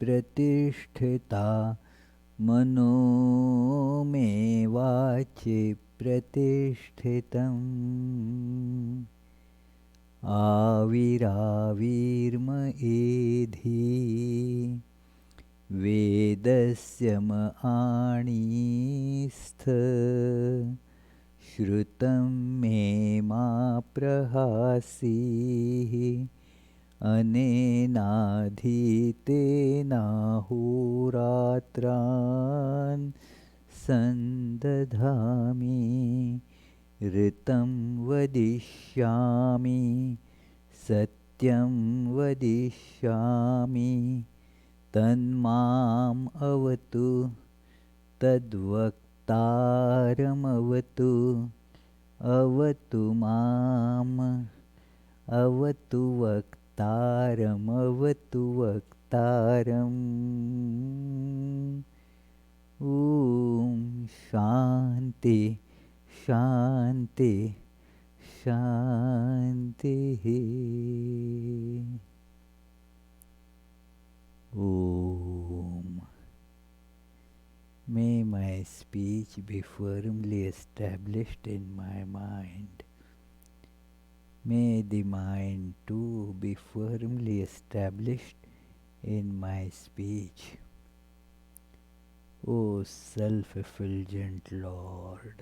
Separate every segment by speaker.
Speaker 1: प्रतिष्ठिता मनो मे वाचि प्रतिष्ठितम् आविराविर्म एधि वेदस्य आणीस्थ श्रुतं मे मा प्रहासीः अनेनाधीतेनाहोरात्रान् सन्दधामि ऋतं वदिष्यामि सत्यं वदिष्यामि तन्माम् अवतु तद्वक्तारमवतु अवतु माम् अवतु वक्तारमवतु वक्तारम् ॐ शान्ति शान्ति शान्तिः Om. May my speech be firmly established in my mind. May the mind too be firmly established in my speech. O self-effulgent Lord,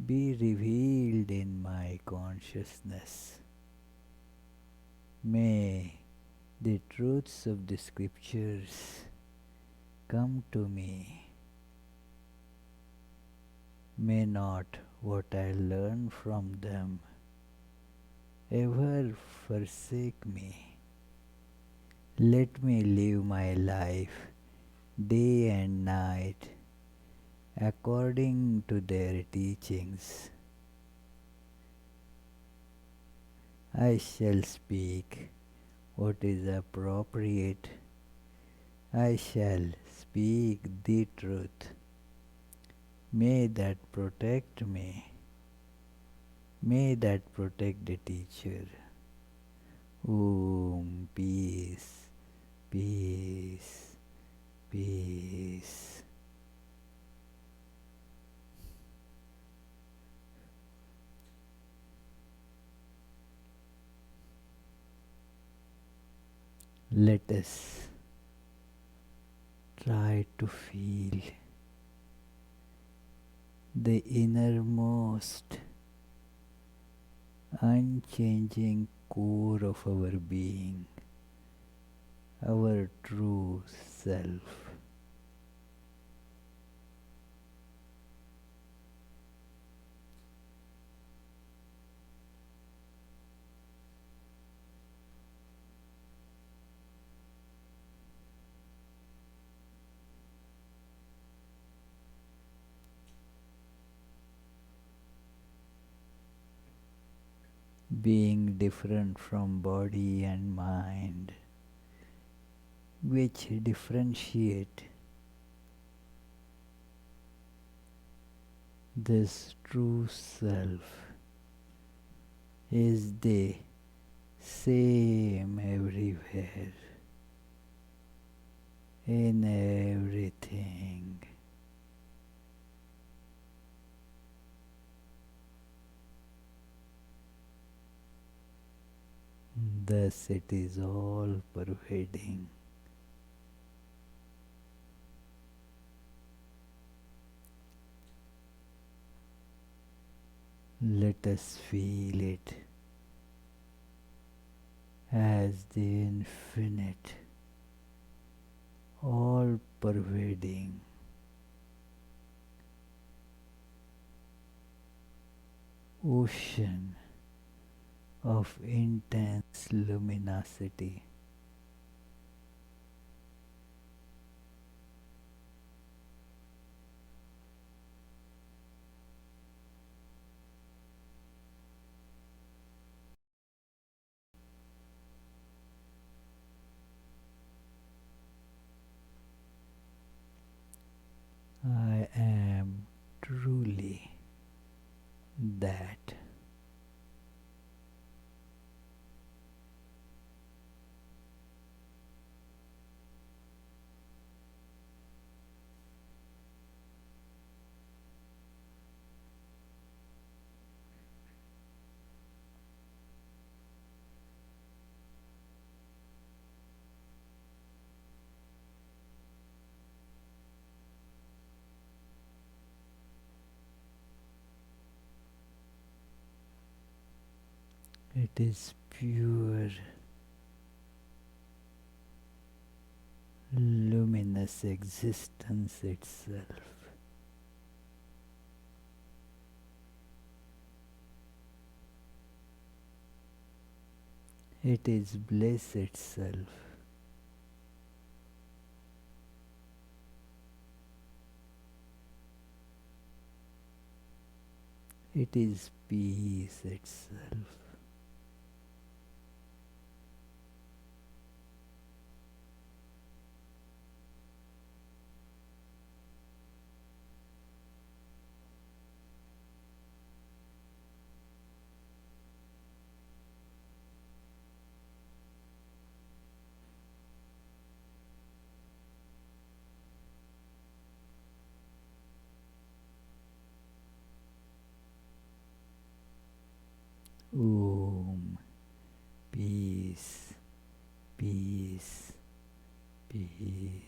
Speaker 1: be revealed in my consciousness. May the truths of the scriptures come to me. May not what I learn from them ever forsake me. Let me live my life day and night according to their teachings. I shall speak what is appropriate. I shall speak the truth. May that protect me. May that protect the teacher. Om, peace, peace, peace. Let us try to feel the innermost, unchanging core of our being, our true self. Being different from body and mind, which differentiate this true self, is the same everywhere, in everything. Thus it is all pervading. Let us feel it as the infinite, all pervading ocean of intense luminosity. I am truly that. It is pure, luminous existence itself. It is bliss itself. It is peace itself. Om. Peace, peace, peace.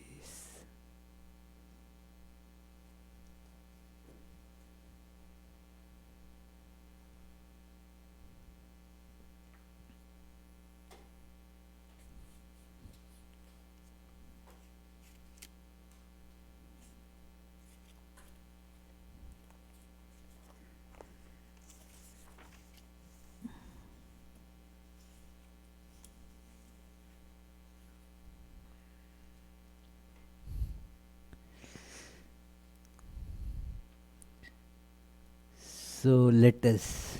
Speaker 1: So let us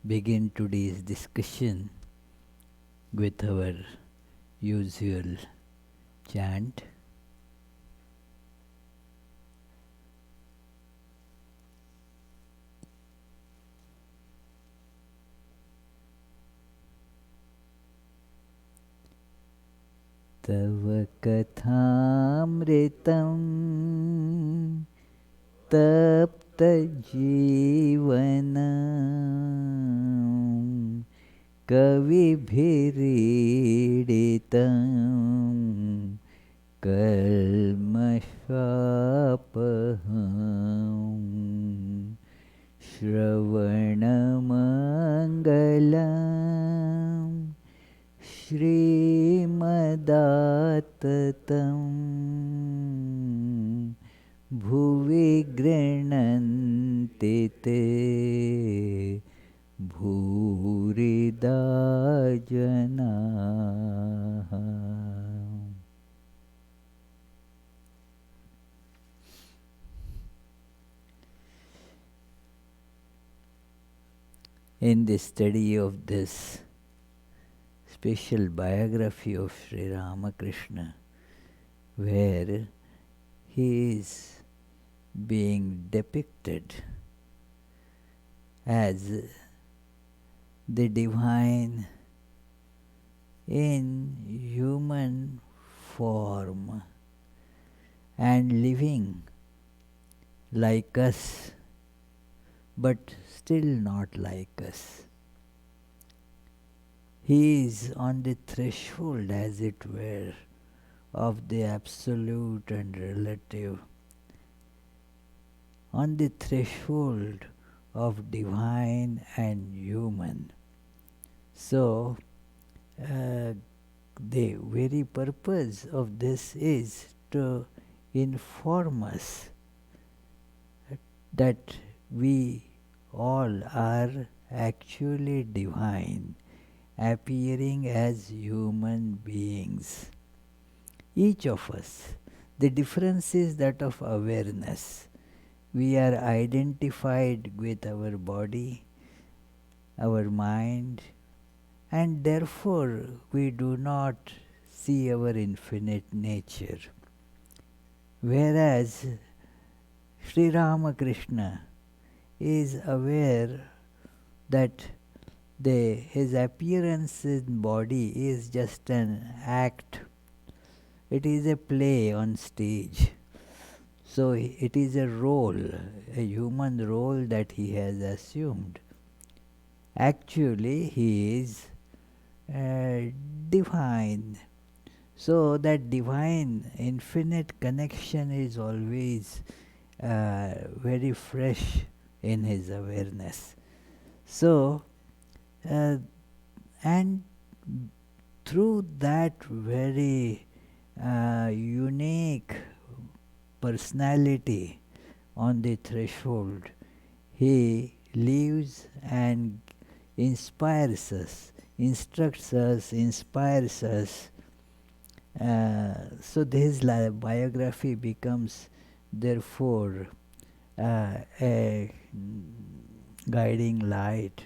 Speaker 1: begin today's discussion with our usual chant. Tava kathamritam tapta jivanam kavibhiriditam kalmashapaham shravanamangalam Shrimadattatam Bhuvi Grinanti Te Bhurida Janaha. In the study of this special biography of Sri Ramakrishna, where he is being depicted as the divine in human form and living like us, but still not like us. He is on the threshold, as it were, of the absolute and relative, on the threshold of divine and human. So, the very purpose of this is to inform us that we all are actually divine, appearing as human beings. Each of us. The difference is that of awareness. We are identified with our body, our mind, and therefore we do not see our infinite nature. Whereas Sri Ramakrishna is aware that his appearance in body is just an act. It is a play on stage. So it is a role, a human role that he has assumed. Actually, he is divine. So that divine, infinite connection is always very fresh in his awareness. So And through that very unique personality on the threshold, he lives and inspires us, instructs us, inspires us. So his biography becomes, therefore, a guiding light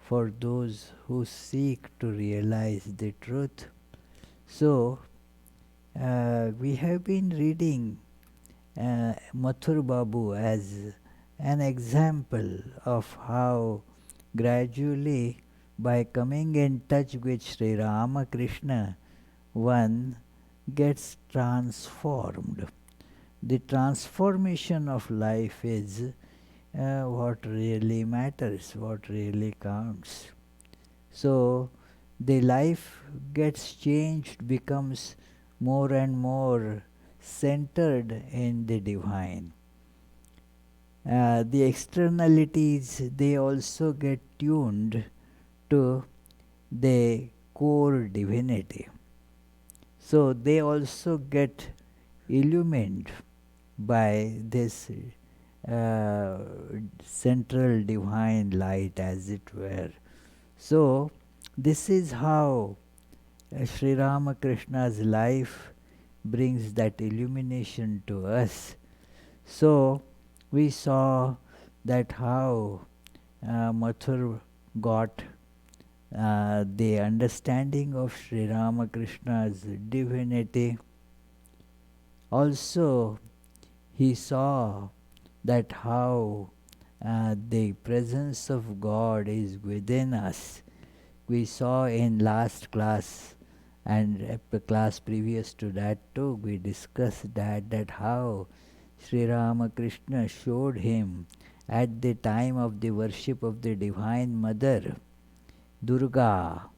Speaker 1: for those who seek to realize the truth. So, we have been reading Mathur Babu as an example of how gradually, by coming in touch with Sri Ramakrishna, one gets transformed. The transformation of life is what really matters, what really counts. So the life gets changed, becomes more and more centered in the divine. The externalities, they also get tuned to the core divinity. So they also get illumined by this uh, central divine light, as it were. So, this is how Sri Ramakrishna's life brings that illumination to us. So, we saw that how Mathur got the understanding of Sri Ramakrishna's divinity. Also, he saw that how the presence of God is within us. We saw in last class and the class previous to that too, we discussed that how Sri Ramakrishna showed him at the time of the worship of the Divine Mother, Durga,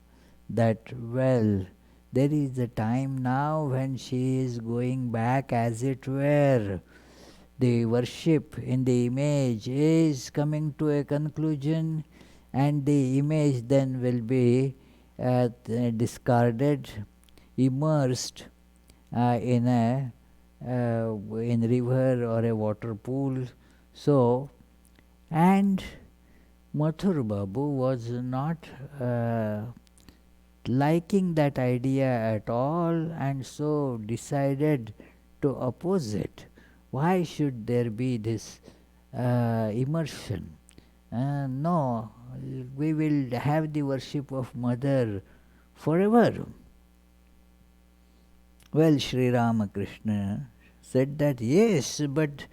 Speaker 1: that well, there is a time now when she is going back, as it were. The worship in the image is coming to a conclusion, and the image then will be discarded, immersed in a in river or a water pool. So, and Mathur Babu was not liking that idea at all, and so decided to oppose it. Why should there be this immersion? No, we will have the worship of Mother forever. Well, Sri Ramakrishna said that yes, but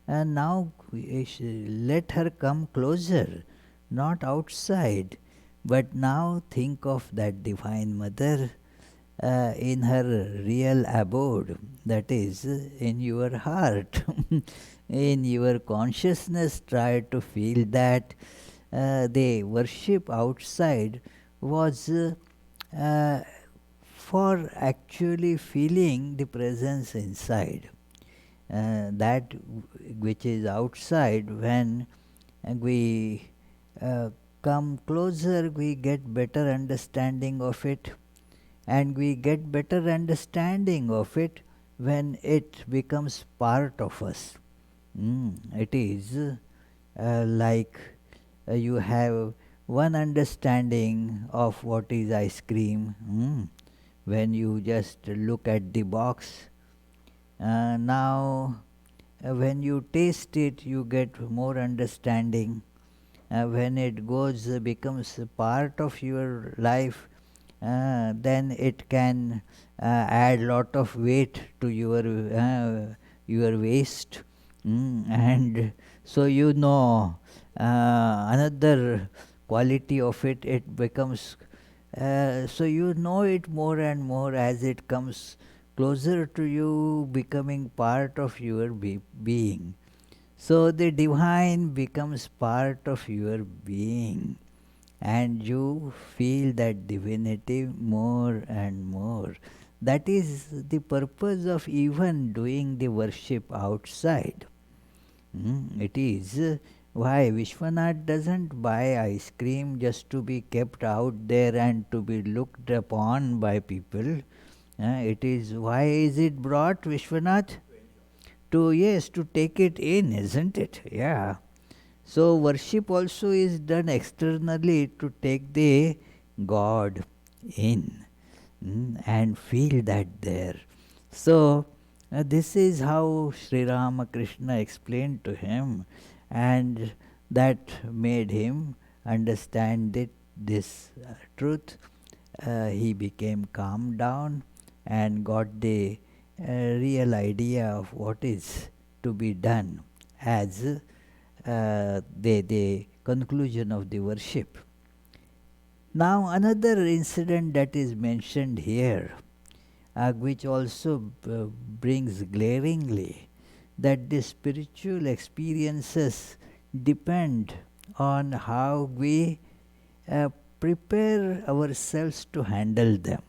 Speaker 1: now let her come closer, not outside, but now think of that Divine Mother in her real abode, that is, in your heart, in your consciousness. Try to feel that the worship outside was uh, for actually feeling the presence inside. That which is outside, when we come closer, we get better understanding of it, and we get better understanding of it when it becomes part of us. It is like you have one understanding of what is ice cream. When you just look at the box, now when you taste it, you get more understanding. When it goes becomes a part of your life, then it can add lot of weight to your waist. And so another quality of it, it becomes so you know it more and more as it comes closer to you, becoming part of your being. So the divine becomes part of your being, and you feel that divinity more and more. That is the purpose of even doing the worship outside. It is Why? Vishwanath doesn't buy ice cream just to be kept out there and to be looked upon by people. It is, why is it brought, Vishwanath? To, yes, to take it in, isn't it? Yeah. So worship also is done externally to take the God in, and feel that there. So this is how Sri Ramakrishna explained to him, and that made him understand this truth. He became calmed down and got the real idea of what is to be done as the conclusion of the worship. Now another incident that is mentioned here, which also brings glaringly that the spiritual experiences depend on how we prepare ourselves to handle them.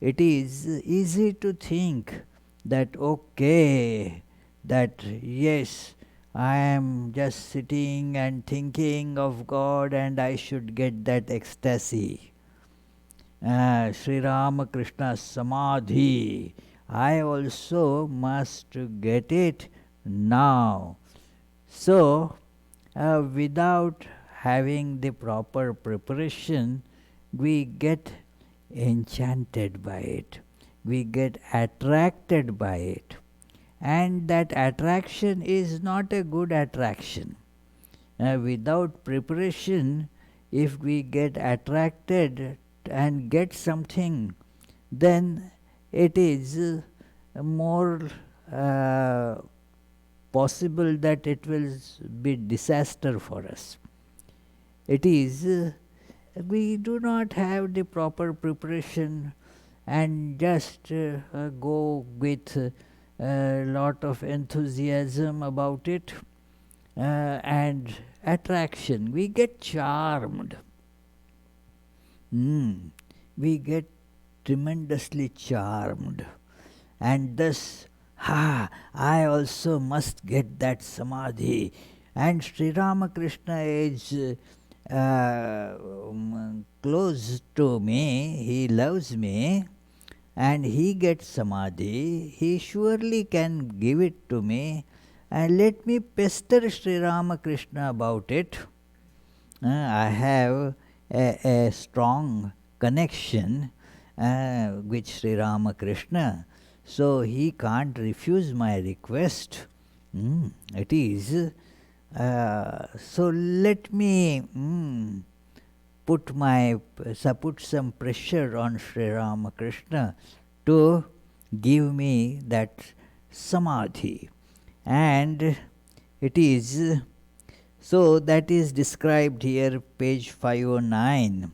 Speaker 1: It is easy to think that, okay, that yes, I am just sitting and thinking of God and I should get that ecstasy. Sri Ramakrishna Samadhi, I also must get it now. So, without having the proper preparation, we get enchanted by it, we get attracted by it, and that attraction is not a good attraction. Without preparation, if we get attracted and get something, then it is more possible that it will be disaster for us. It is, we do not have the proper preparation and just go with a lot of enthusiasm about it and attraction. We get charmed. We get tremendously charmed, and thus, I also must get that samadhi. And Sri Ramakrishna is close to me, he loves me, and he gets samadhi, he surely can give it to me, and let me pester Sri Ramakrishna about it. I have a strong connection with Sri Ramakrishna, so he can't refuse my request. It is. So let me put some pressure on Sri Ramakrishna to give me that samadhi. And it is, so that is described here, page 509,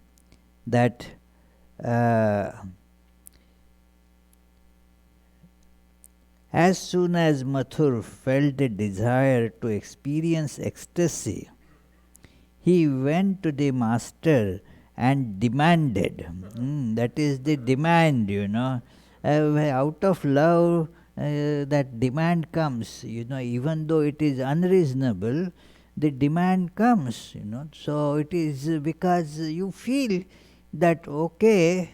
Speaker 1: that as soon as Mathur felt a desire to experience ecstasy, he went to the master and demanded. That is the demand, out of love, that demand comes, even though it is unreasonable, the demand comes, So it is because you feel that, okay,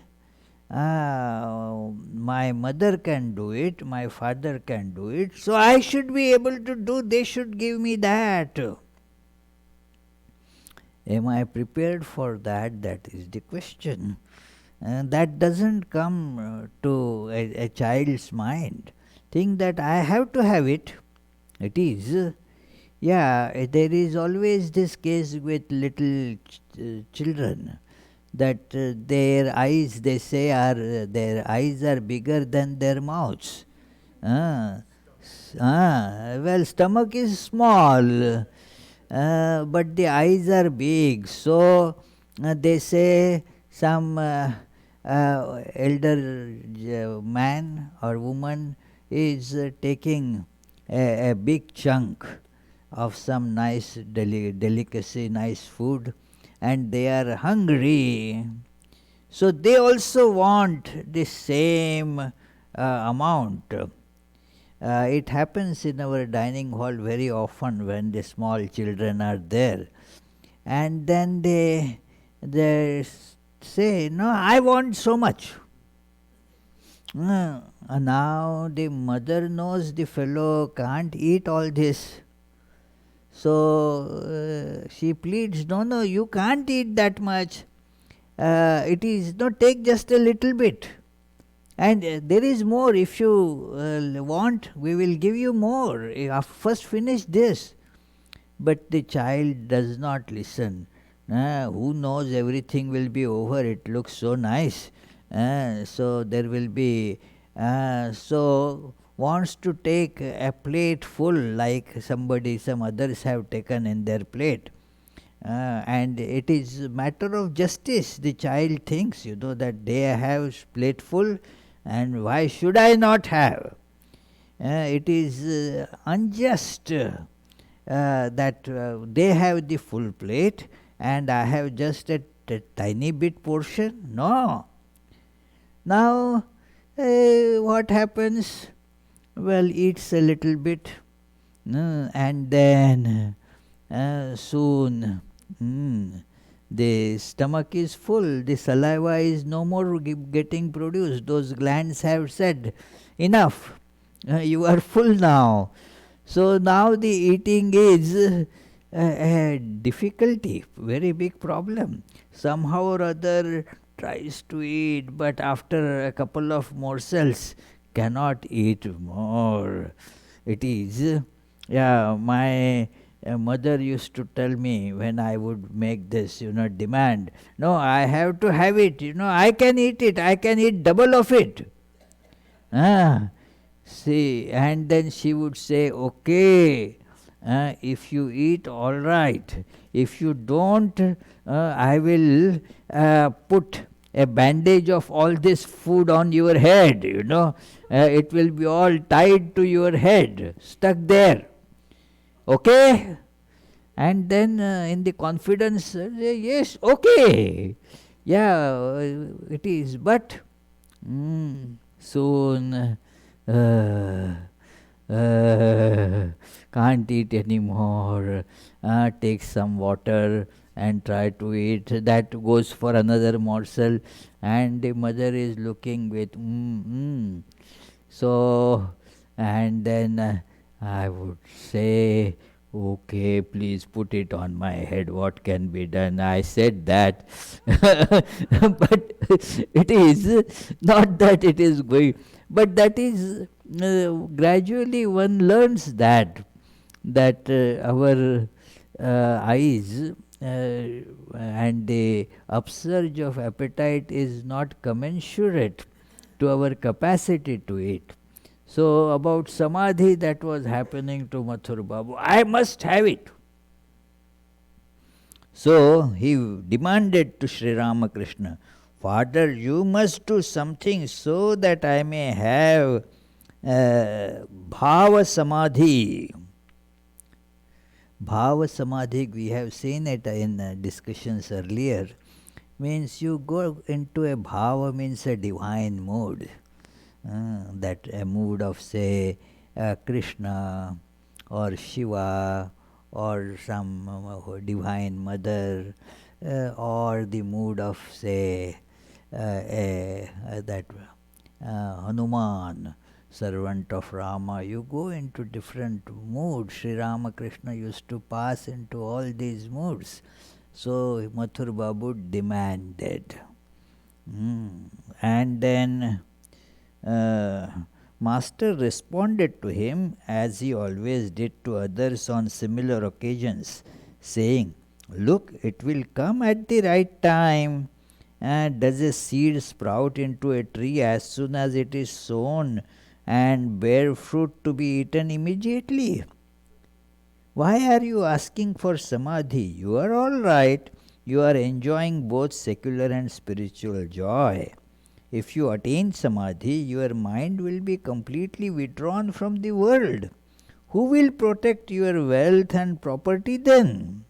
Speaker 1: my mother can do it, my father can do it, so I should be able to do, they should give me that. Am I prepared for that? That is the question. That doesn't come to a child's mind. Think that I have to have it. It is. There is always this case with little children, that their eyes, they say, their eyes are bigger than their mouths. Well, stomach is small, but the eyes are big. So they say some elder man or woman is taking a big chunk of some nice delicacy, nice food, and they are hungry. So they also want the same amount. It happens in our dining hall very often when the small children are there, and then they say, "No, I want so much." Now the mother knows the fellow can't eat all this. So she pleads, "No, no, you can't eat that much. It is, no, take just a little bit. And there is more. If you want, we will give you more. First finish this." But the child does not listen. Who knows, everything will be over. It looks so nice. So there will be, so wants to take a plate full like some others have taken in their plate. And it is a matter of justice. The child thinks, that they have plate full, and why should I not have? It is unjust that they have the full plate and I have just a tiny bit portion. No. Now, what happens? Well, eats a little bit, and then soon the stomach is full, the saliva is no more getting produced. Those glands have said, "Enough, you are full now." So now the eating is a difficulty, very big problem. Somehow or other tries to eat, but after a couple of morsels cannot eat more. It is, yeah, my mother used to tell me when I would make this, demand, "No, I have to have it, I can eat it, I can eat double of it." Ah, see, and then she would say, "Okay, if you eat, all right. If you don't, I will put a bandage of all this food on your head, it will be all tied to your head, stuck there. Okay?" And then in the confidence, say, "Yes, okay. Yeah, it is, but soon can't eat anymore. Take some water and try to eat." That goes for another morsel, and the mother is looking with So, and then I would say, "Okay, please put it on my head. What can be done?" I said that. But it is not that it is going, but that is gradually one learns that our eyes and the upsurge of appetite is not commensurate to our capacity to eat. So about samadhi, that was happening to Mathur Babu. "I must have it." So he demanded to Sri Ramakrishna, "Father, you must do something so that I may have bhava samadhi." Bhava samadhi, we have seen it in discussions earlier, means you go into a bhava, means a divine mood. That a mood of, say, Krishna or Shiva or some divine mother, or the mood of, say, that Hanuman, servant of Rama. You go into different moods. Sri Ramakrishna used to pass into all these moods. So Mathur Babu demanded. And then Master responded to him as he always did to others on similar occasions, saying, "Look, it will come at the right time. Does a seed sprout into a tree as soon as it is sown and bear fruit to be eaten immediately? Why are you asking for samadhi? You are all right. You are enjoying both secular and spiritual joy. If you attain samadhi, your mind will be completely withdrawn from the world. Who will protect your wealth and property then?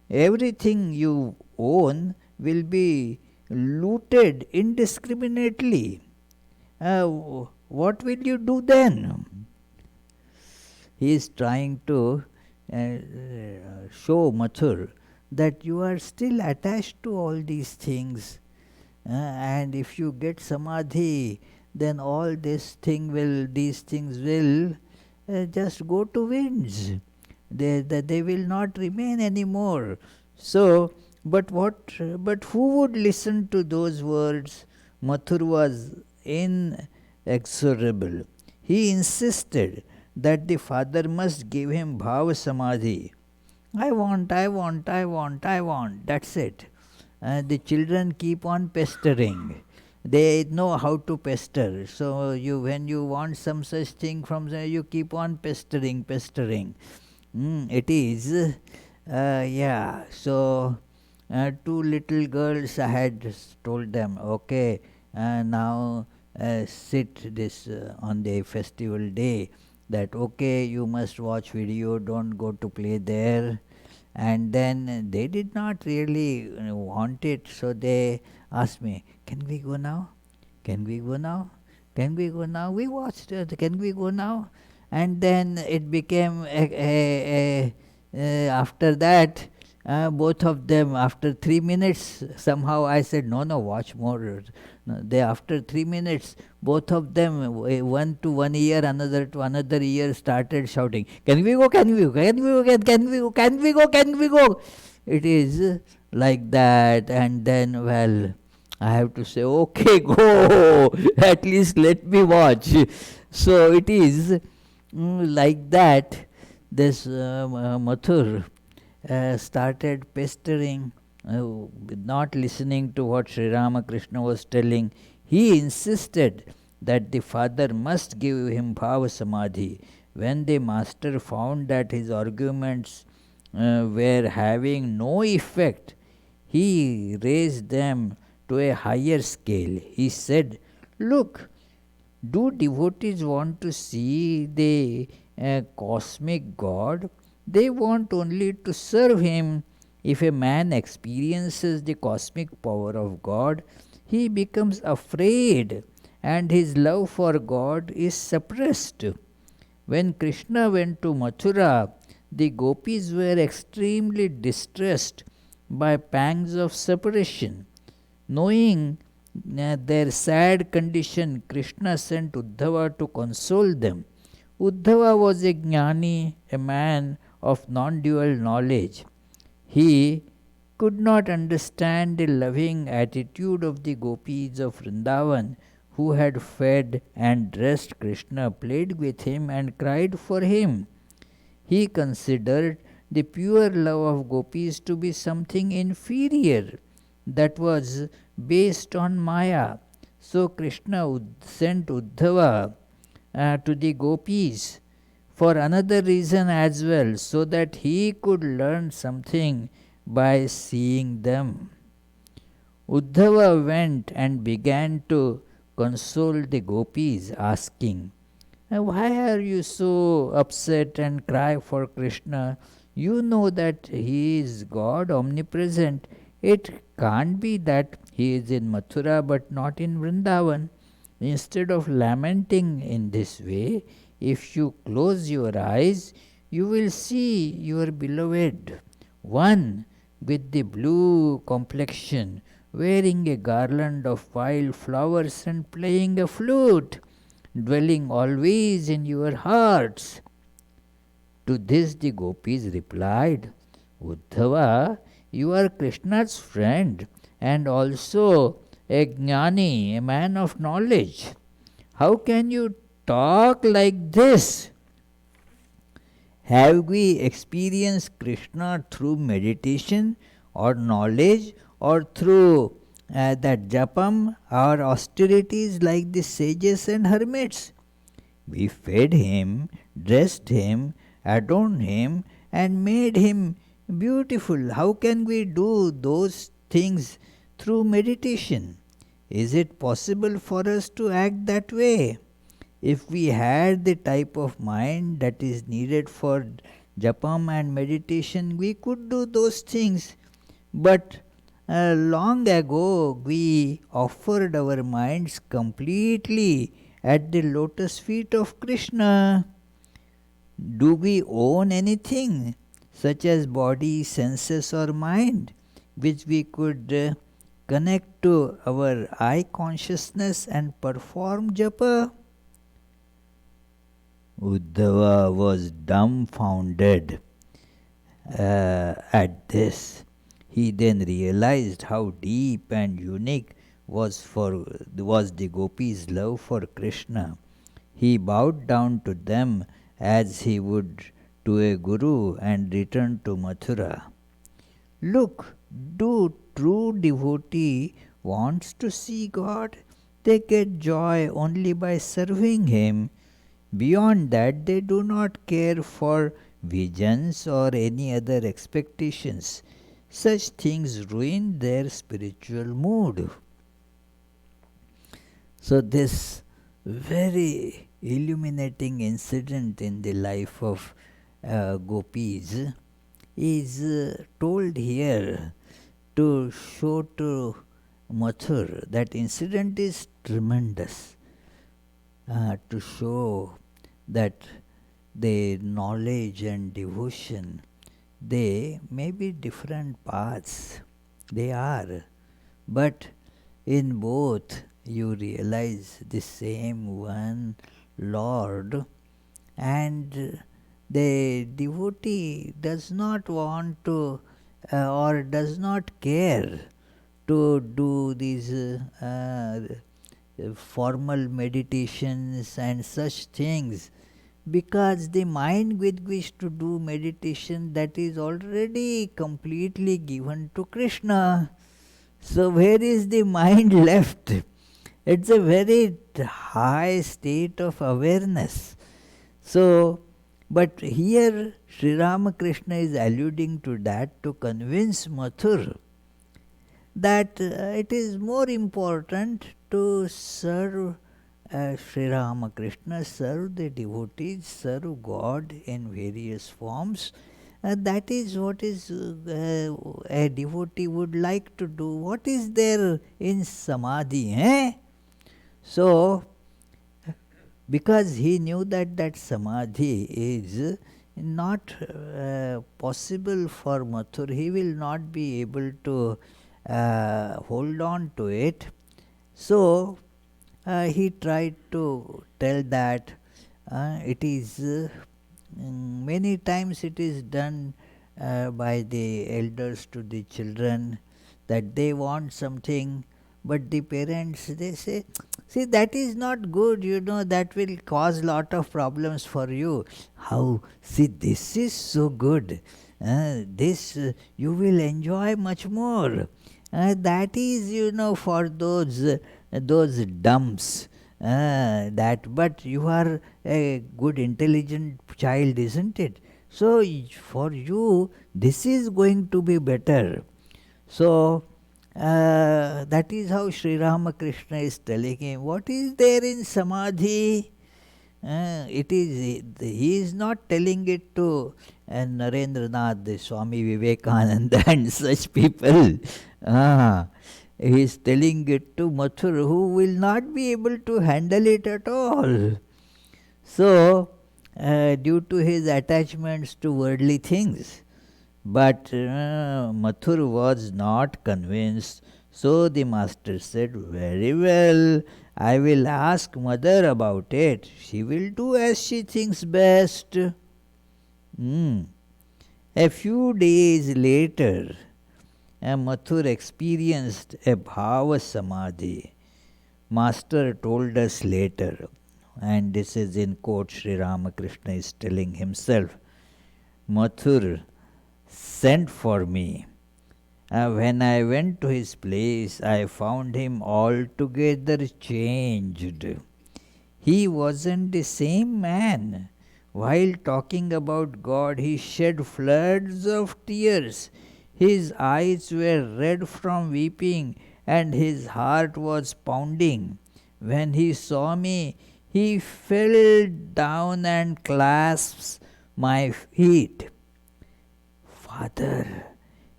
Speaker 1: Everything you own will be looted indiscriminately. What will you do then?" he is trying to show Mathur that you are still attached to all these things. And if you get samadhi, then all these things will just go to winds. They will not remain anymore. So, but who would listen to those words? Mathur was inexorable. He insisted that the father must give him bhava samadhi. I want, I want, I want, I want. That's it. The children keep on pestering. They know how to pester. So when you want some such thing from them, you keep on pestering, pestering. It is, yeah. So two little girls, I had told them, okay, now sit this on the festival day. That okay, you must watch video. Don't go to play there. And then they did not really want it, so they asked me, can we go now? Can we go now? Can we go now? We watched it. Can we go now? And then it became after that, both of them, after 3 minutes, somehow I said, no, no, watch more. They, after 3 minutes, both of them, one to 1 year, another to another year, started shouting, can we go, can we go, can we go, can we go, can we go, can we go? It is like that. And then, well, I have to say, okay, go, at least let me watch. So it is like that. This Mathur started pestering, not listening to what Sri Ramakrishna was telling. He insisted that the father must give him bhava samadhi. When the master found that his arguments were having no effect, he raised them to a higher scale. He said, look, do devotees want to see the cosmic God? They want only to serve him. If a man experiences the cosmic power of God, he becomes afraid and his love for God is suppressed. When Krishna went to Mathura, the gopis were extremely distressed by pangs of separation. Knowing their sad condition, Krishna sent Uddhava to console them. Uddhava was a jnani, a man of non-dual knowledge. He could not understand the loving attitude of the gopis of Vrindavan, who had fed and dressed Krishna, played with him and cried for him. He considered the pure love of gopis to be something inferior that was based on Maya. So Krishna sent Uddhava to the gopis for another reason as well, so that he could learn something by seeing them. Uddhava went and began to console the gopis, asking, why are you so upset and cry for Krishna? You know that he is God omnipresent. It can't be that he is in Mathura but not in Vrindavan. Instead of lamenting in this way, if you close your eyes, you will see your beloved, one with the blue complexion, wearing a garland of wild flowers and playing a flute, dwelling always in your hearts. To this the gopis replied, Uddhava, you are Krishna's friend and also a jnani, a man of knowledge. How can you talk like this? Have we experienced Krishna through meditation or knowledge or through that japam or austerities like the sages and hermits? We fed him, dressed him, adorned him and made him beautiful. How can we do those things through meditation? Is it possible for us to act that way? If we had the type of mind that is needed for japam and meditation, we could do those things. But long ago, we offered our minds completely at the lotus feet of Krishna. Do we own anything, such as body, senses, or mind, which we could connect to our I consciousness and perform japa? Uddhava was dumbfounded at this. He then realized how deep and unique was the gopis' love for Krishna. He bowed down to them as he would to a guru and returned to Mathura. Look, do true devotee wants to see God? They get joy only by serving Him. Beyond that, they do not care for visions or any other expectations. Such things ruin their spiritual mood. So, this very illuminating incident in the life of gopis is told here to show to Mathur. That incident is tremendous, to show that the knowledge and devotion, they may be different paths. They are. But in both you realize the same one Lord, and the devotee does not want to or does not care to do these formal meditations and such things, because the mind with which to do meditation, that is already completely given to Krishna. So where is the mind left? It's a very high state of awareness. So, but here Sri Ramakrishna is alluding to that to convince Mathur that it is more important to serve Sri Ramakrishna, serve the devotees, serve God in various forms. That is what is a devotee would like to do. What is there in samadhi? So, because he knew that that samadhi is not possible for Mathur, he will not be able to hold on to it. So, he tried to tell that it is many times it is done by the elders to the children, that they want something, but the parents, they say, see, that is not good, that will cause lot of problems for you. How? See, this is so good. This you will enjoy much more. That is, for those dumps. But you are a good, intelligent child, isn't it? So for you, this is going to be better. So that is how Sri Ramakrishna is telling him, what is there in samadhi? He is not telling it to Narendranath, the Swami Vivekananda and such people. He is telling it to Mathur, who will not be able to handle it at all. So, due to his attachments to worldly things. But Mathur was not convinced. So the master said, very well, I will ask mother about it. She will do as she thinks best. A few days later, Mathur experienced a bhava samadhi. Master told us later, and this is in quote, Sri Ramakrishna is telling himself, Mathur sent for me. When I went to his place, I found him altogether changed. He wasn't the same man. While talking about God, he shed floods of tears. His eyes were red from weeping, and his heart was pounding. When he saw me, he fell down and clasped my feet. Father,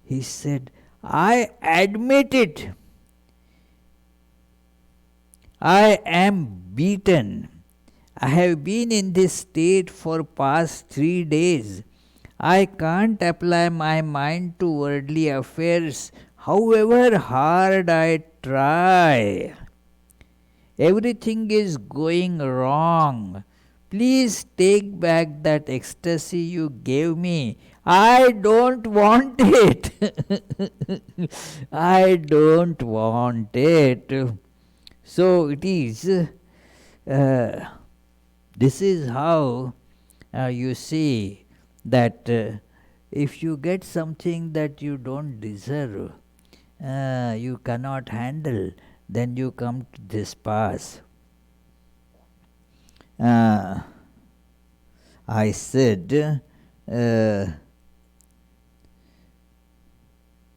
Speaker 1: he said, I admit it. I am beaten. I have been in this state for past 3 days. I can't apply my mind to worldly affairs, however hard I try. Everything is going wrong. Please take back that ecstasy you gave me. I don't want it. I don't want it. So it is. This is how you see that if you get something that you don't deserve, you cannot handle, then you come to this pass. I said,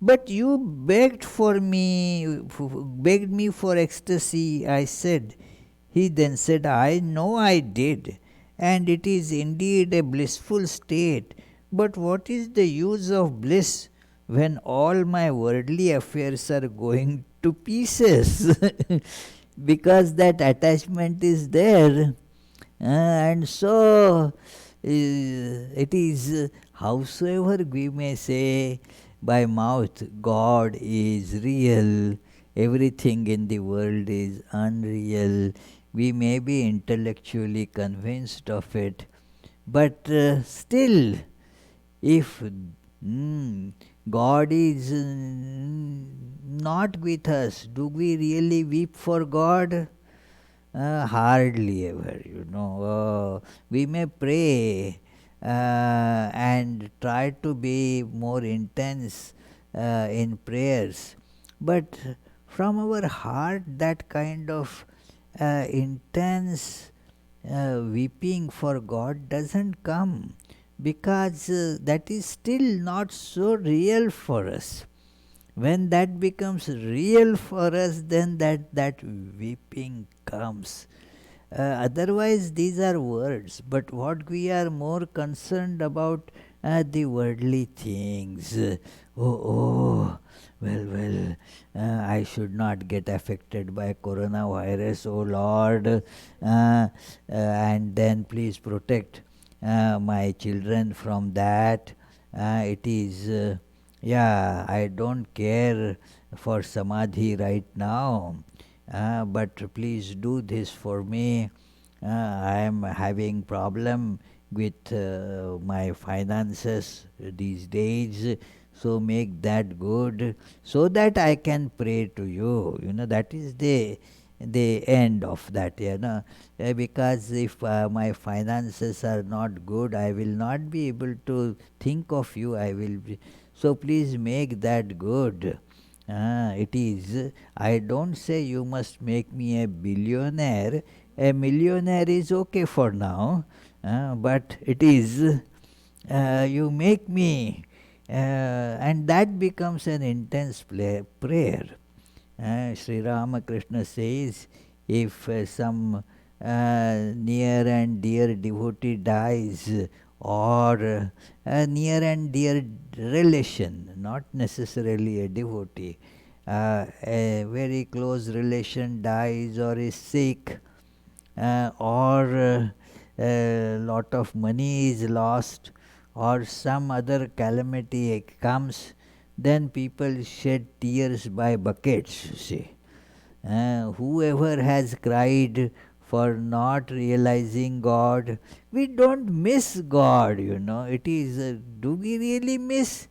Speaker 1: but you begged me for ecstasy, I said. He then said, I know I did, and it is indeed a blissful state. But what is the use of bliss when all my worldly affairs are going to pieces? Because that attachment is there. And so it is, howsoever we may say by mouth, God is real, everything in the world is unreal. We may be intellectually convinced of it, but still, if God is not with us, do we really weep for God? Hardly ever, we may pray and try to be more intense in prayers, but from our heart that kind of intense weeping for God doesn't come, because that is still not so real for us. When that becomes real for us, then that weeping comes. Otherwise, these are words. But what we are more concerned about the worldly things. Well, I should not get affected by coronavirus, oh Lord. And then please protect my children from that. It is... I don't care for samadhi right now, but please do this for me. I am having problem with my finances these days, so make that good, so that I can pray to you. That is the end of that. Because if my finances are not good, I will not be able to think of you. So please make that good. It is. I don't say you must make me a billionaire. A millionaire is okay for now, but it is. You make me, and that becomes an intense prayer. Sri Ramakrishna says, if some near and dear devotee dies, or a near and dear relation, not necessarily a devotee, a very close relation dies or is sick, or a lot of money is lost, or some other calamity comes, then people shed tears by buckets, you see. Whoever has cried for not realizing God, we don't miss God, It is, do we really miss?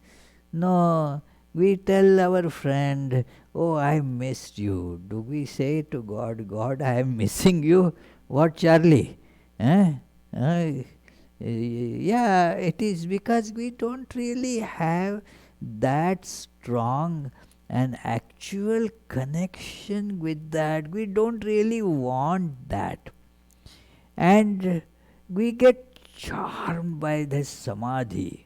Speaker 1: No. We tell our friend, oh, I missed you. Do we say to God, God, I am missing you? What, Charlie? Yeah, it is because we don't really have that strong an actual connection with that. We don't really want that. And we get charmed by this samadhi.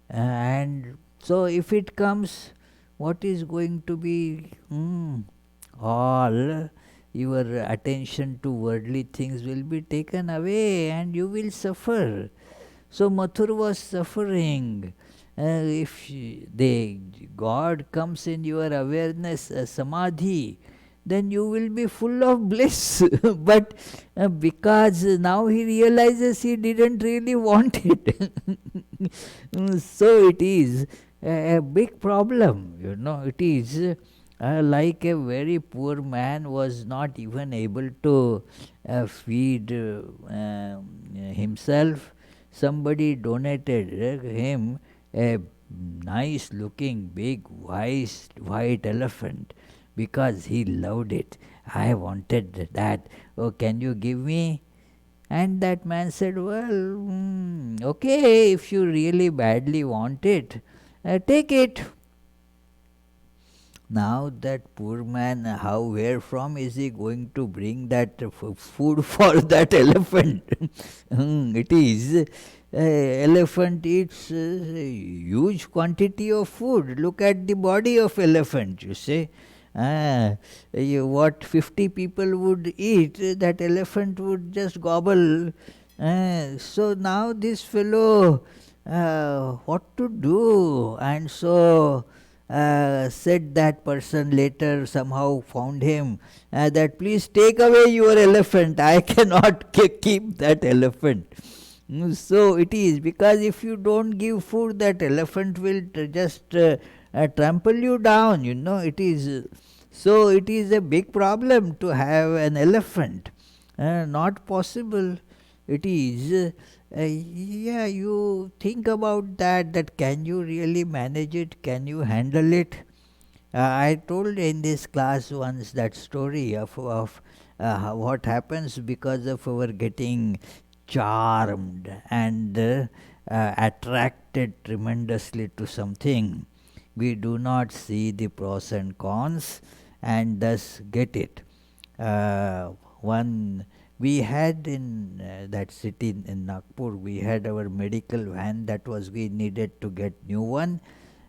Speaker 1: And so if it comes, what is going to be? All your attention to worldly things will be taken away and you will suffer. So Mathur was suffering. If God comes in your awareness, samadhi, then you will be full of bliss. But because now he realizes he didn't really want it. So it is a big problem, it is like a very poor man was not even able to feed himself. Somebody donated him a nice looking big white elephant because he loved it. I wanted that. Oh, can you give me? And that man said, well, okay, if you really badly want it, take it. Now that poor man, where from is he going to bring that food for that elephant? It is. Elephant eats a huge quantity of food. Look at the body of elephant, you say. What 50 people would eat, that elephant would just gobble. So now this fellow, what to do? And so said that person later, somehow found him, that please take away your elephant. I cannot keep that elephant. So it is, because if you don't give food, that elephant will just trample you down, it is. So it is a big problem to have an elephant. Not possible. It is. Yeah, you think about that can you really manage it? Can you handle it? I told in this class once that story of what happens because of our getting charmed and attracted tremendously to something. We do not see the pros and cons and thus get it. One we had in that city in Nagpur, we had our medical van that was, we needed to get new one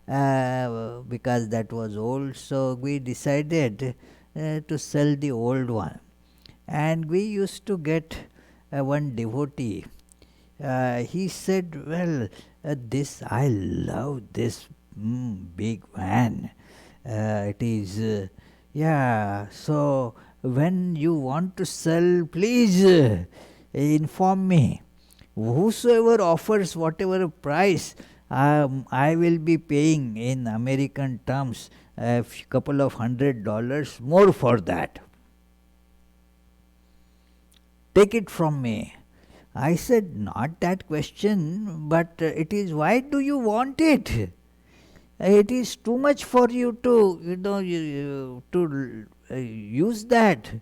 Speaker 1: because that was old. So we decided to sell the old one, and we used to get one devotee. He said, well, this, I love this big van. It is, yeah, so when you want to sell, please inform me. Whosoever offers whatever price, I will be paying in American terms a couple of $100 more for that. Take it from me. I said, not that question, but it is, why do you want it? It is too much for you to, to use that.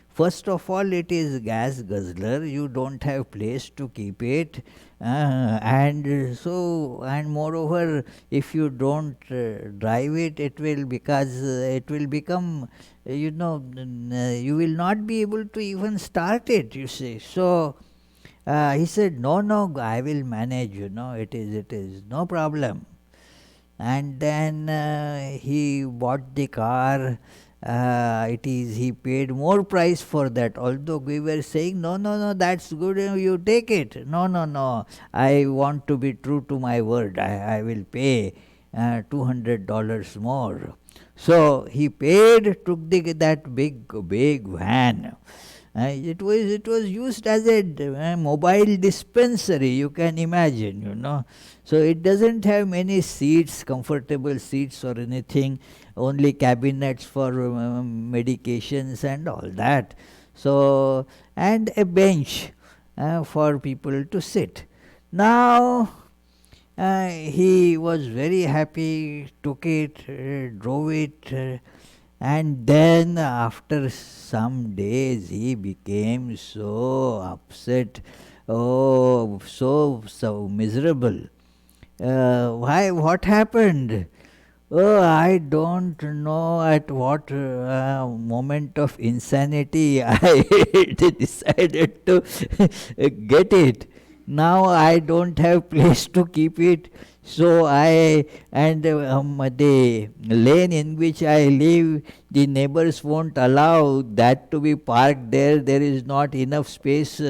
Speaker 1: First of all, it is gas guzzler. You don't have place to keep it, and so, and moreover, if you don't drive it, it will, because it will become, you will not be able to even start it. You see, so. He said, no, I will manage, it is no problem. And then he bought the car. He paid more price for that, although we were saying, no, that's good, you take it. No, I want to be true to my word. I will pay $200 more. So he paid, took that big van. It was used as a mobile dispensary, you can imagine, So it doesn't have many seats, comfortable seats or anything, only cabinets for medications and all that. So, and a bench for people to sit. Now, he was very happy, took it, drove it, and then after some days he became so upset, so miserable. Why? What happened? Oh, I don't know at what moment of insanity I decided to get it. Now I don't have place to keep it. So the lane in which I live, the neighbors won't allow that to be parked there. There is not enough space.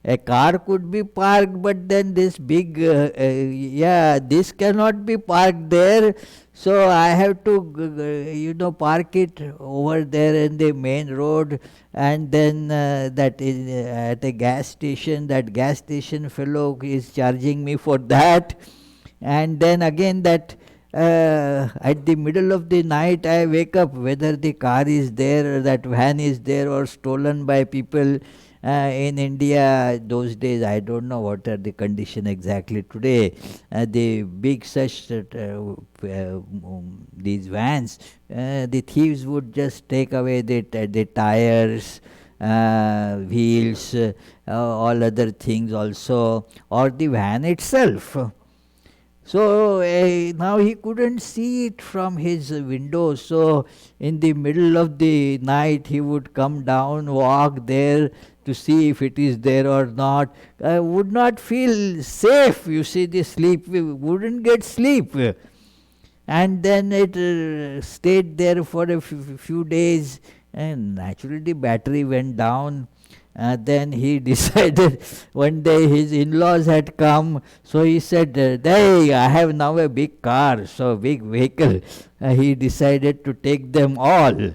Speaker 1: A car could be parked, but then this big, yeah, this cannot be parked there. So I have to, park it over there in the main road, and then that is at a gas station. That gas station fellow is charging me for that, and then again that at the middle of the night I wake up, whether the car is there or that van is there or stolen by people. In India those days, I don't know what are the condition exactly today. The big such these vans, the thieves would just take away the tires, wheels, all other things also, or the van itself. So now he couldn't see it from his window. So in the middle of the night, he would come down, walk there to see if it is there or not. Would not feel safe. You see, the sleep, we wouldn't get sleep. And then it stayed there for a few days, and naturally the battery went down. Then he decided, one day his in-laws had come, so he said, hey, I have now a big car, so big vehicle. He decided to take them all.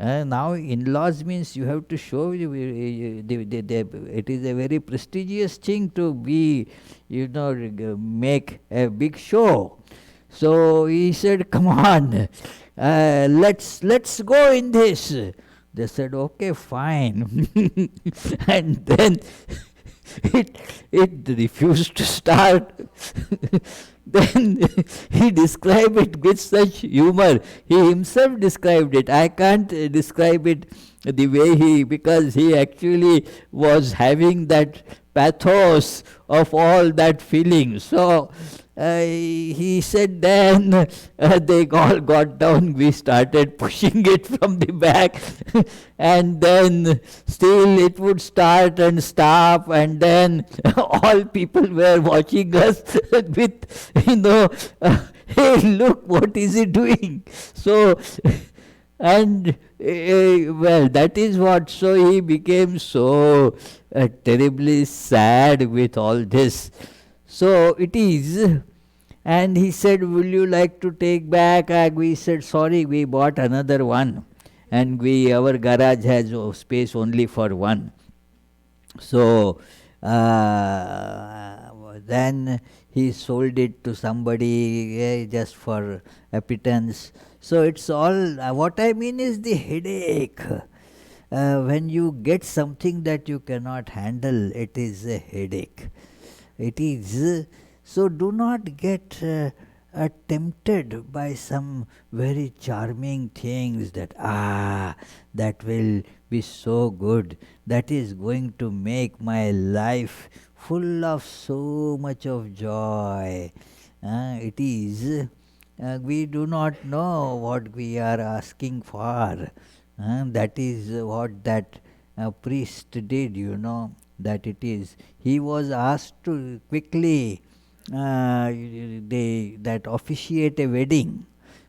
Speaker 1: Now in-laws means you have to show, it is a very prestigious thing to be, make a big show. So he said, come on, let's go in this. They said, okay, fine. And then it refused to start. Then he described it with such humor. He himself described it. I can't describe it the way because he actually was having that pathos of all that feeling. So he said, then they all got down, we started pushing it from the back, and then still it would start and stop, and then all people were watching us with, hey, look, what is he doing? So, and well, that is what, so he became so terribly sad with all this. So it is, and he said, will you like to take back? We said, sorry, we bought another one, and our garage has space only for one. So then he sold it to somebody just for a pittance. So it's all, what I mean is the headache. When you get something that you cannot handle, it is a headache. It is. So do not get tempted by some very charming things that will be so good, that is going to make my life full of so much of joy. It is. We do not know what we are asking for. That is what that priest did, that it is. He was asked to quickly that officiate a wedding,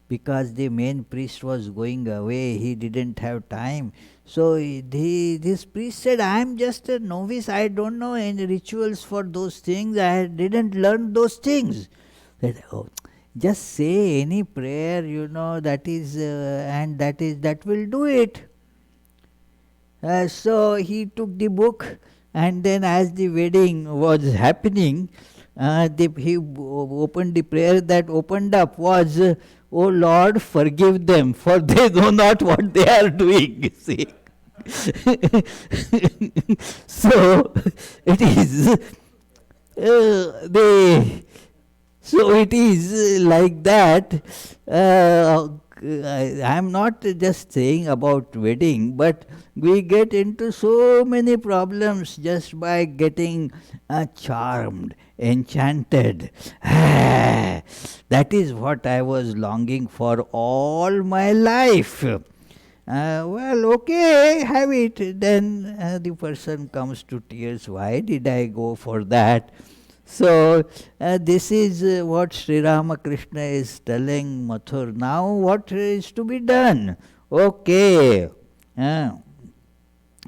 Speaker 1: because the main priest was going away. He didn't have time. So this priest said, I am just a novice. I don't know any rituals for those things. I didn't learn those things. Said, oh, just say any prayer, that is, and that will do it. So he took the book, and then as the wedding was happening, he opened the prayer that opened up was, O Lord, forgive them, for they know not what they are doing. See? So it is so it is like that. I am not just saying about wedding, but we get into so many problems just by getting charmed, enchanted. That is what I was longing for all my life. Well, okay, have it. Then the person comes to tears. Why did I go for that? So, this is what Sri Ramakrishna is telling Mathur. Now, what is to be done? Okay. Uh,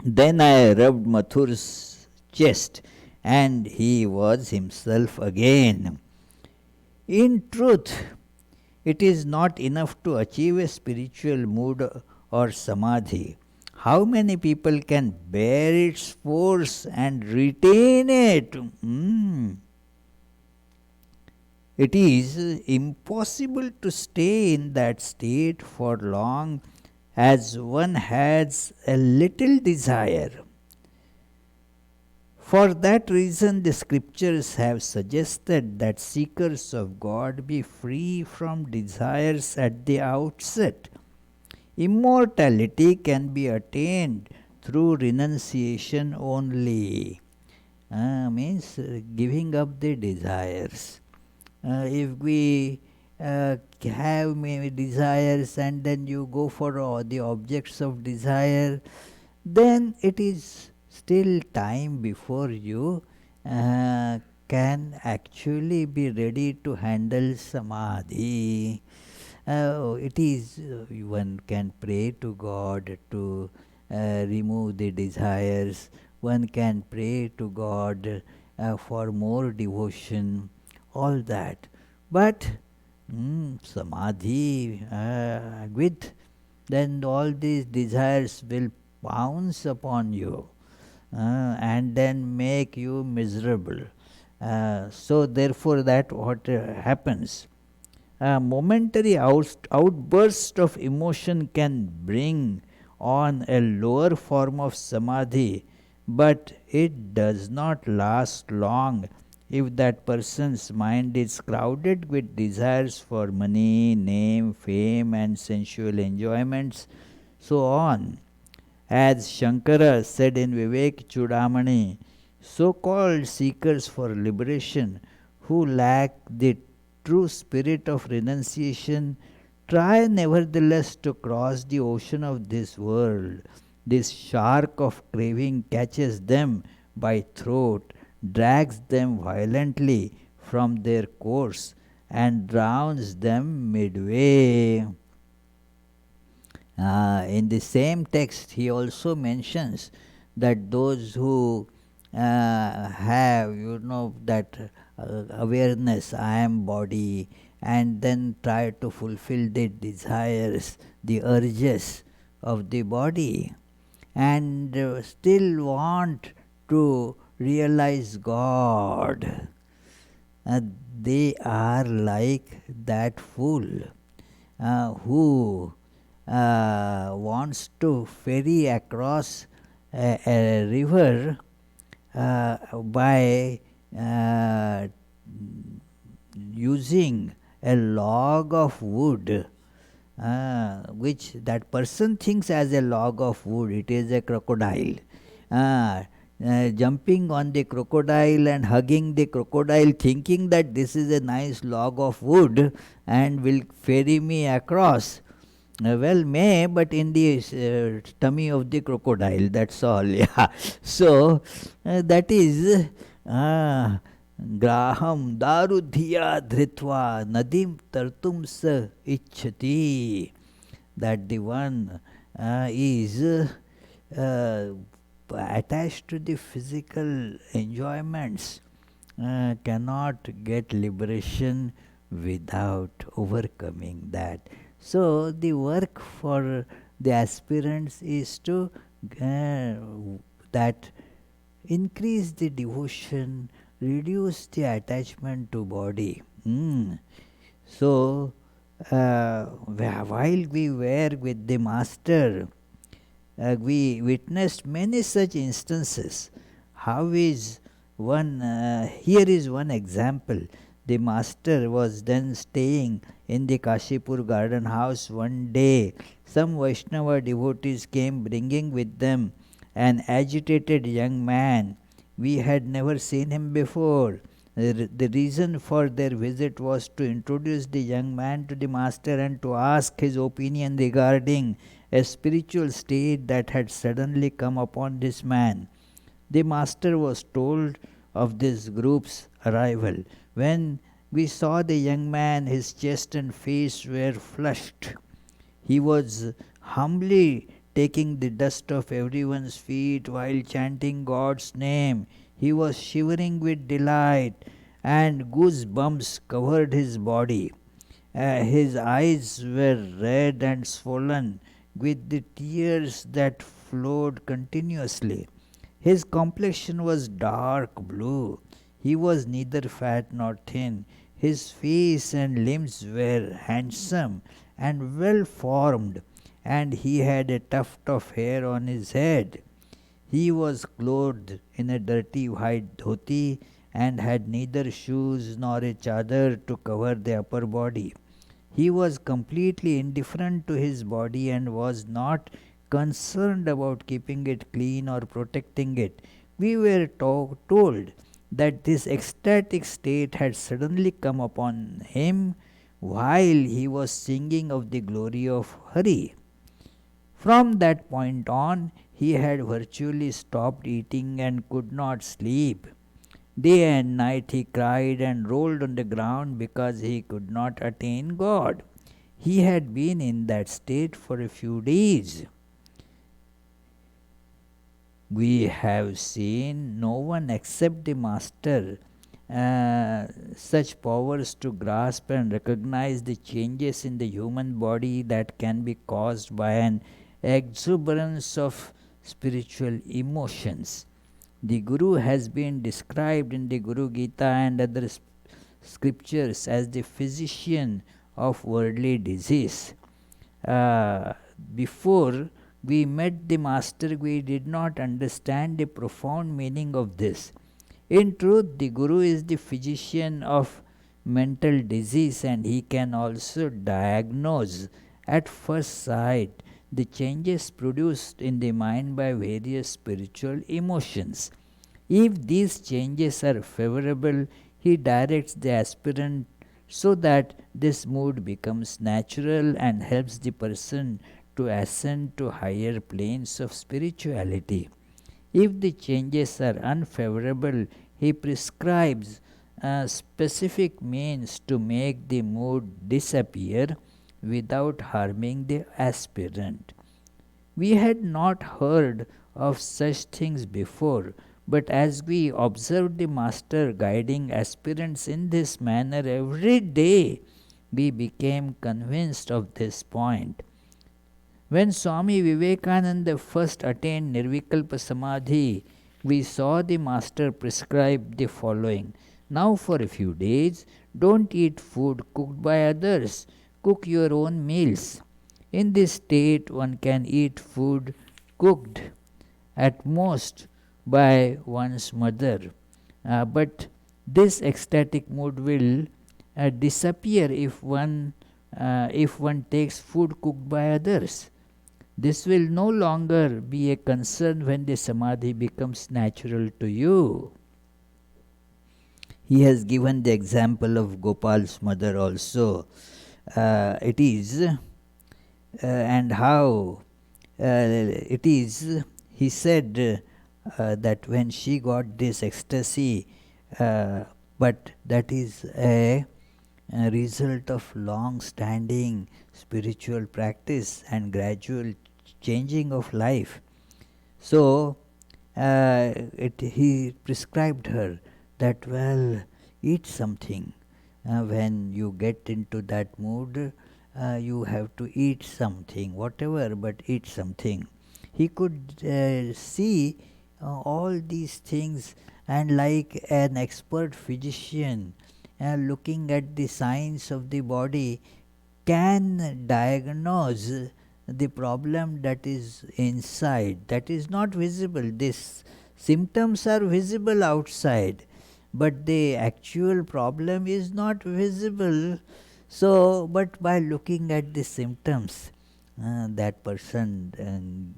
Speaker 1: then I rubbed Mathur's chest, and he was himself again. In truth, it is not enough to achieve a spiritual mood or samadhi. How many people can bear its force and retain it? It is impossible to stay in that state for long as one has a little desire. For that reason, the scriptures have suggested that seekers of God be free from desires at the outset. Immortality can be attained through renunciation only. Means giving up the desires. If we have maybe desires and then you go for the objects of desire, then it is still time before you can actually be ready to handle samadhi. It is one can pray to God to remove the desires. One can pray to God for more devotion, all that. But samadhi with, then all these desires will pounce upon you and then make you miserable. So therefore that what happens. A momentary outburst of emotion can bring on a lower form of samadhi, but it does not last long if that person's mind is crowded with desires for money, name, fame, and sensual enjoyments, so on. As Shankara said in Vivek Chudamani, so called seekers for liberation who lack the true spirit of renunciation try nevertheless to cross the ocean of this world. This shark of craving catches them by throat, drags them violently from their course, and drowns them midway. In the same text, he also mentions that those who have, that awareness, I am body, and then try to fulfill the desires, the urges of the body, and still want to realize God. They are like that fool who wants to ferry across a river by using a log of wood, which that person thinks as a log of wood, it is a crocodile. Jumping on the crocodile and hugging the crocodile, thinking that this is a nice log of wood and will ferry me across. Well, may, but in the tummy of the crocodile, that's all. Yeah. So, that is graham darudhiya dhritva nadim tartum sa ichchati. That the one is attached to the physical enjoyments cannot get liberation without overcoming that. So the work for the aspirants is to that increase the devotion, reduce the attachment to body. So while we were with the master, we witnessed many such instances. How is one? Here is one example. The master was then staying in the Kashipur garden house one day. Some Vaishnava devotees came bringing with them an agitated young man. We had never seen him before. The reason for their visit was to introduce the young man to the master and to ask his opinion regarding a spiritual state that had suddenly come upon this man. The master was told of this group's arrival. When we saw the young man, his chest and face were flushed. He was humbly taking the dust off everyone's feet while chanting God's name. He was shivering with delight, and goosebumps covered his body. His eyes were red and swollen with the tears that flowed continuously. His complexion was dark blue. He was neither fat nor thin. His face and limbs were handsome and well formed, and he had a tuft of hair on his head. He was clothed in a dirty white dhoti and had neither shoes nor a chadar to cover the upper body. He was completely indifferent to his body and was not concerned about keeping it clean or protecting it. We were told that this ecstatic state had suddenly come upon him while he was singing of the glory of Hari. From that point on, he had virtually stopped eating and could not sleep. Day and night he cried and rolled on the ground because he could not attain God. He had been in that state for a few days. We have seen no one except the Master such powers to grasp and recognize the changes in the human body that can be caused by an exuberance of spiritual emotions. The Guru has been described in the Guru Gita and other scriptures as the physician of worldly disease. Before we met the Master, we did not understand the profound meaning of this. In truth, the Guru is the physician of mental disease, and he can also diagnose at first sight the changes produced in the mind by various spiritual emotions. If these changes are favorable, he directs the aspirant so that this mood becomes natural and helps the person to ascend to higher planes of spirituality. If the changes are unfavorable, he prescribes specific means to make the mood disappear without harming the aspirant. We had not heard of such things before, but as we observed the Master guiding aspirants in this manner every day, we became convinced of this point. When Swami Vivekananda first attained Nirvikalpa Samadhi, we saw the Master prescribe the following. Now, for a few days, don't eat food cooked by others, cook your own meals. In this state, one can eat food cooked at most by one's mother. But this ecstatic mood will disappear if one takes food cooked by others. This will no longer be a concern when the samadhi becomes natural to you. He has given the example of Gopal's mother also. It is and how it is. He said that when she got this ecstasy, but that is a result of long standing spiritual practice and gradual changing of life. So he prescribed her that, well, eat something. When you get into that mood, you have to eat something, whatever, but eat something. He could see all these things, and like an expert physician looking at the signs of the body, can diagnose the problem that is inside, that is not visible. These symptoms are visible outside, but the actual problem is not visible. So, but by looking at the symptoms, that person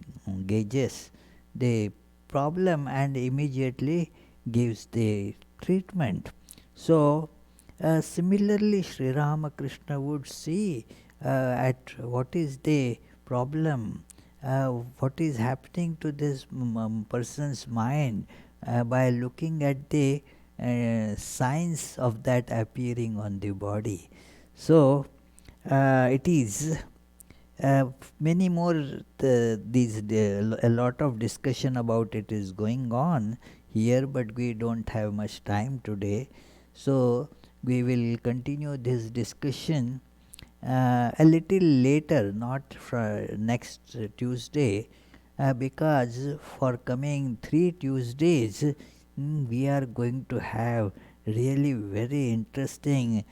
Speaker 1: gauges the problem and immediately gives the treatment. So, similarly, Sri Ramakrishna would see at what is the problem, what is happening to this person's mind by looking at the signs of that appearing on the body. So it is many more a lot of discussion about it is going on here, but we don't have much time today, so we will continue this discussion a little later, not for next Tuesday, because for coming 3 Tuesdays we are going to have really very interesting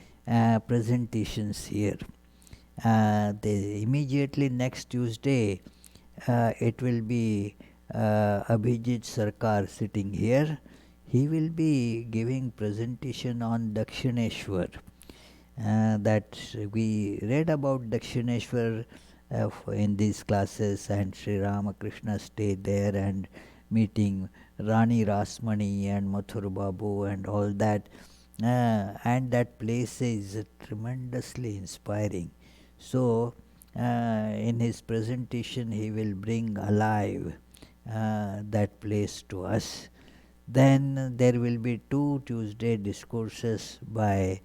Speaker 1: presentations here. The immediately next Tuesday, it will be Abhijit Sarkar sitting here. He will be giving presentation on Dakshineshwar. That we read about Dakshineshwar in these classes, and Sri Ramakrishna stayed there and meeting Rani Rasmani and Mathur Babu and all that. And that place is tremendously inspiring. So, in his presentation, he will bring alive that place to us. Then there will be 2 Tuesday discourses by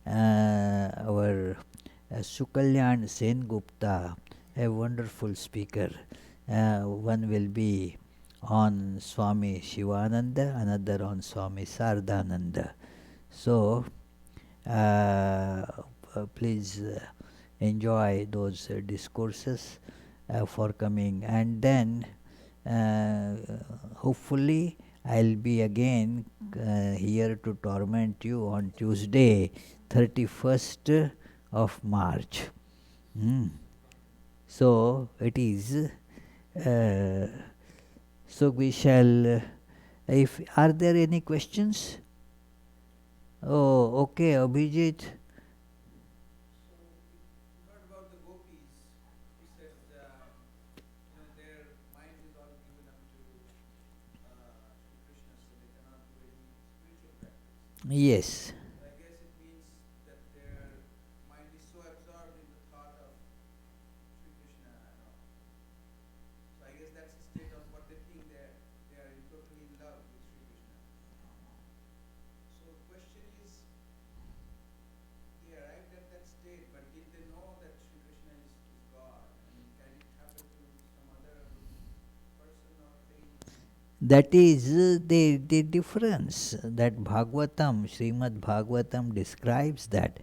Speaker 1: our Sukalyan Sen Gupta, a wonderful speaker. One will be on Swami Shivananda, another on Swami Saradananda. So, please enjoy those discourses for coming, and then hopefully I'll be again here to torment you on Tuesday, 31st of March. So it is. So we shall. If are there any questions? Oh, okay, Abhijit. Yes. That is the difference that Bhagavatam, Srimad Bhagavatam describes that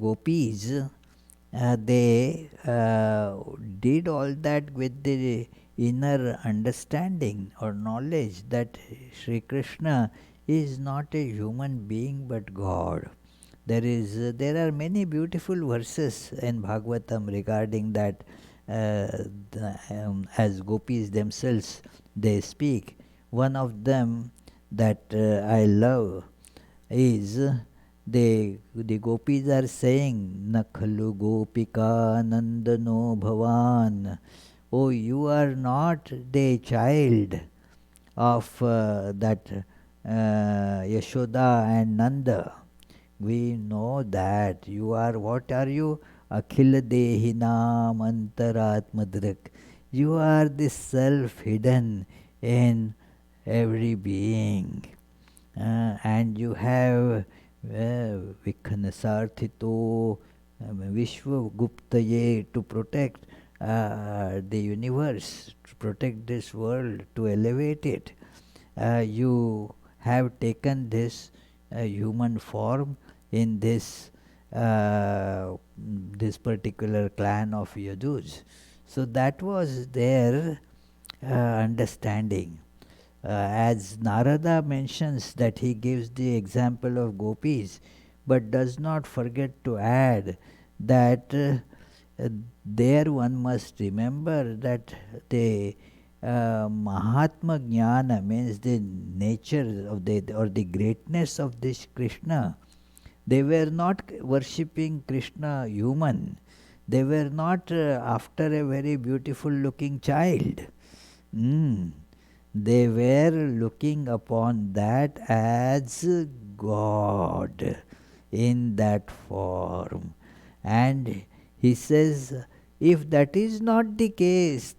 Speaker 1: gopis they did all that with the inner understanding or knowledge that Sri Krishna is not a human being but God. There are many beautiful verses in Bhagavatam regarding that, as gopis themselves they speak. One of them that I love is the gopis are saying Nakhalu Gopika Nandano Bhavan. Oh, you are not the child of that Yashoda and Nanda. We know that you are, what are you? Akhila Dehinam Antaratmadrak. You are the self hidden in every being. And you have Vikhanasarthito Vishwa Guptaye to protect the universe, to protect this world, to elevate it. You have taken this human form in this this particular clan of Yadus. So that was their understanding. As Narada mentions that he gives the example of gopis, but does not forget to add that there one must remember that the Mahatma Jnana means the nature of the greatness of this Krishna. They were not worshipping Krishna human. They were not after a very beautiful looking child. They were looking upon that as God in that form. And he says, if that is not the case,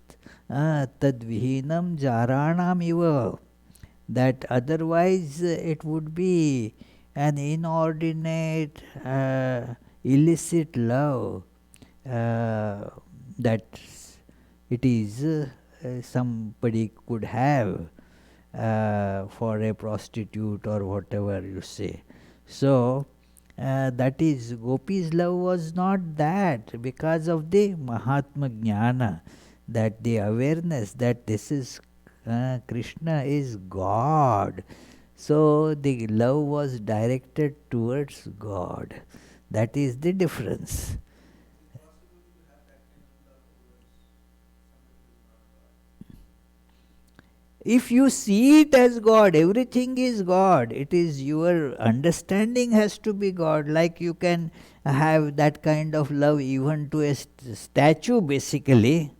Speaker 1: tadvihinam jaranam iva. that otherwise it would be an inordinate, illicit love, that it is somebody could have for a prostitute or whatever you say. So that is, Gopi's love was not that, because of the Mahatma Jnana, that the awareness that this is Krishna is God. So the love was directed towards God. That is the difference. If you see it as God, everything is God. It is your understanding has to be God. Like you can have that kind of love even to a statue, basically.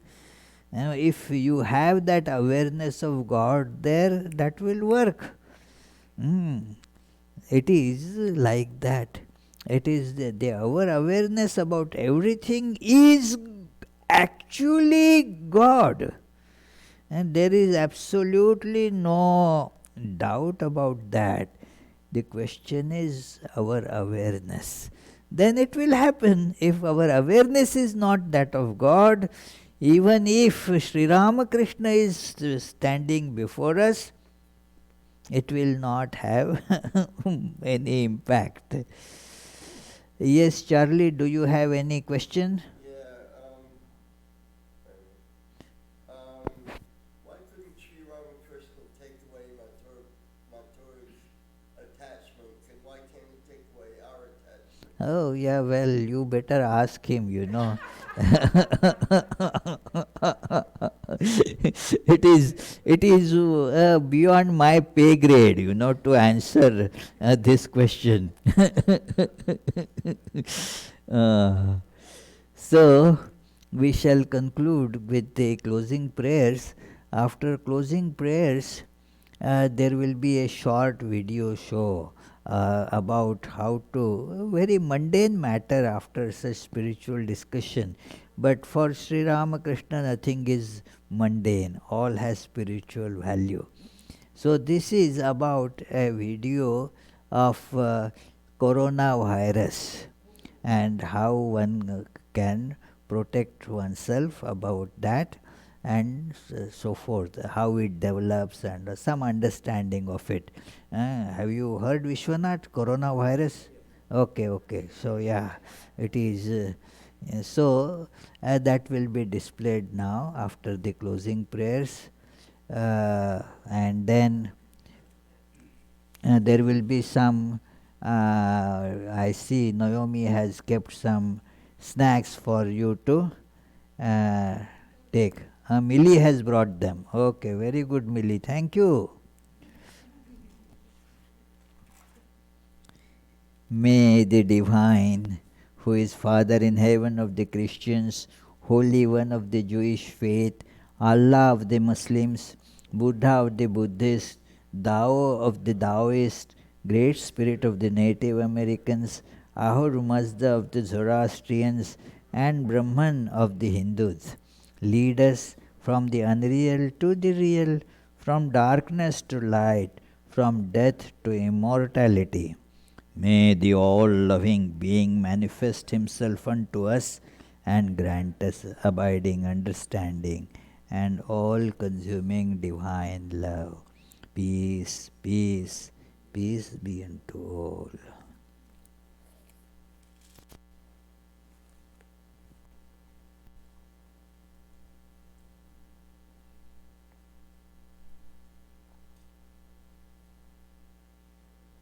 Speaker 1: If you have that awareness of God there, that will work. It is like that. It is our awareness about everything is actually God. And there is absolutely no doubt about that. The question is our awareness. Then it will happen. If our awareness is not that of God, even if Sri Ramakrishna is standing before us, it will not have any impact. Yes, Charlie, do you have any question?
Speaker 2: Why couldn't Sri Ramakrishna take away Mathur's attachment, and why can't he take away our attachment?
Speaker 1: Oh, yeah, well, you better ask him, it is beyond my pay grade, to answer this question. uh, so, we shall conclude with the closing prayers. After closing prayers, there will be a short video show about how to, a very mundane matter after such spiritual discussion. But for Sri Ramakrishna, nothing is mundane, all has spiritual value. So, this is about a video of coronavirus and how one can protect oneself about that, and so forth, how it develops, and some understanding of it. Have you heard, Vishwanath, coronavirus? Okay, okay. So, yeah, it is. So, that will be displayed now after the closing prayers. And then there will be some, I see Naomi has kept some snacks for you to take. Millie has brought them. Okay, very good, Millie. Thank you. May the Divine, who is Father in heaven of the Christians, Holy One of the Jewish faith, Allah of the Muslims, Buddha of the Buddhists, Tao of the Taoists, Great Spirit of the Native Americans, Ahur Mazda of the Zoroastrians, and Brahman of the Hindus, lead us from the unreal to the real, from darkness to light, from death to immortality. May the all-loving being manifest himself unto us and grant us abiding understanding and all-consuming divine love. Peace, peace, peace be unto all.